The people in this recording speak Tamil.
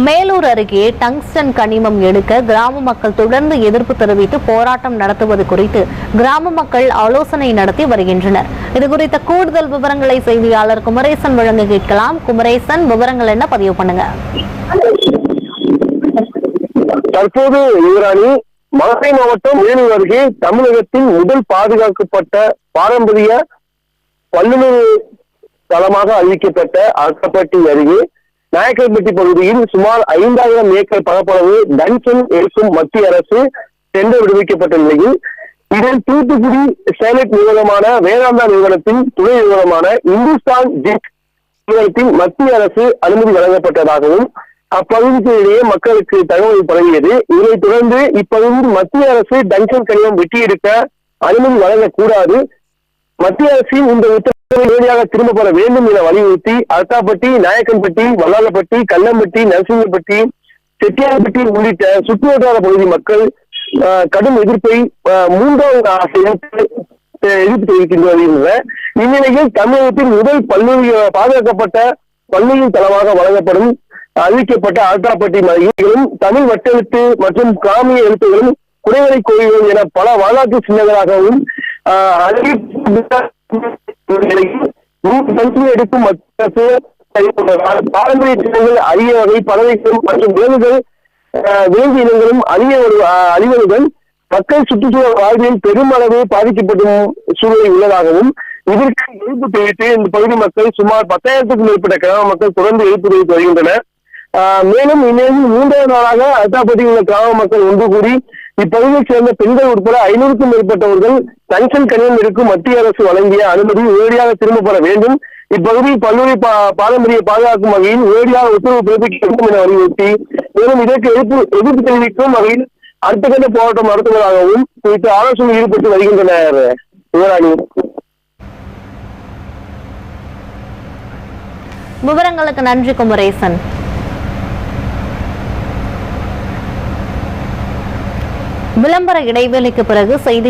மேலூர் அருகே டங்ஸ்டன் கனிமம் எடுக்க கிராம மக்கள் தொடர்ந்து எதிர்ப்பு தெரிவித்து போராட்டம் நடத்துவது குறித்து கிராம மக்கள் ஆலோசனை நடத்தி வருகின்றனர். இதுகுறித்த கூடுதல் விவரங்களை செய்தியாளர் குமரேசன் வழங்க கேட்கலாம். குமரேசன், விவரங்கள் என்ன பதிவு பண்ணுங்க. தற்போது யுவராணி மதுரை மாவட்டம் மேலூர் அருகே தமிழகத்தின் முதல் பாதுகாக்கப்பட்ட பாரம்பரிய பல்லுநர் தளமாக அறிவிக்கப்பட்ட அக்கம்பட்டி அருகே நாயக்கன்பட்டி பகுதியில் சுமார் 5000 ஏக்கர் பரப்பளவு டங்ஸ்டன் எடுக்கும் மத்திய அரசு டெண்டர் விடுவிக்கப்பட்ட நிலையில் இதில் தூத்துக்குடி ஸ்டெர்லைட் நிறுவனமான வேதாந்தா நிறுவனத்தின் துணை நிறுவனமான இந்துஸ்தான் ஜிங்க் நிறுவனத்தின் மத்திய அரசு அனுமதி வழங்கப்பட்டதாகவும் அப்பகுதிக்கு இடையே மக்களுக்கு தகவல் பரவியது. இதனைத் தொடர்ந்து இப்பகுதியில் மத்திய அரசு டங்ஸ்டன் கனிமம் வெட்டியெடுக்க அனுமதி வழங்கக்கூடாது, மத்திய அரசின் இந்த உத்தரவை நேரடியாக திரும்ப பெற வேண்டும் என வலியுறுத்தி அர்த்தாப்பட்டி, நாயக்கன்பட்டி, வல்லாளப்பட்டி, கல்லம்பட்டி, நரசிங்கப்பட்டி, செட்டியார்பட்டி உள்ளிட்ட சுற்றுவட்டார பகுதி மக்கள் கடும் எதிர்ப்பை மூன்றாவது எதிர்ப்பு தெரிவிக்கின்ற வருகின்றனர். இந்நிலையில் தமிழகத்தின் முதல் பாதுகாக்கப்பட்ட பல்லுயிர் தளமாக வழங்கப்படும் அறிவிக்கப்பட்ட அர்த்தாப்பட்டி மலைகளும் தமிழ் வட்டெழுத்து மற்றும் கிராமிய எழுத்துகளும் குடைவரை கோயில்கள் என பல வரலாற்று சின்னங்களாகவும் எடுக்கும் பாரம்பரிய சின்னங்கள் அரிய வகை பறவைகள் மற்றும் விலங்கு இனங்களும் அழிவதுடன் மக்கள் சுற்றுச்சூழல் வாழ்வியல் பெருமளவு பாதிக்கப்படும் சூழ்நிலை உள்ளதாகவும் இதற்கு எதிர்ப்பு தெரிவித்து இந்த பகுதி மக்கள் சுமார் 10,000க்கும் மேற்பட்ட கிராம மக்கள் தொடர்ந்து எதிர்ப்பு தெரிவித்து வருகின்றனர். மேலும் இந்நிலையில் 3வது நாளாக அர்த்தாப்பட்டியில் உள்ள கிராம மக்கள் ஒன்று கூடி இப்பகுதியைச் சேர்ந்த பெண்கள் உட்பட 500க்கும் மேற்பட்டவர்கள் டங்ஸ்டன் கனிமம் எடுக்கும் மத்திய அரசு வழங்கிய அனுமதி நேரடியாக திரும்ப பெற வேண்டும், இப்பகுதியில் பல்லுயிர் பாரம்பரிய பாதுகாக்கும் வகையில் நேரடியாக உத்தரவு பிறப்பிக்க வேண்டும் என வலியுறுத்தி மேலும் இதற்கு எதிர்ப்பு தெரிவிக்கும் வகையில் அடுத்த கட்ட போராட்டம் நடத்துவதாகவும் குறித்து ஆலோசனை ஈடுபட்டு வருகின்றனர். யுவராணி, விவரங்களுக்கு நன்றி குமரேசன். விளம்பர இடைவேளைக்கு பிறகு செய்தி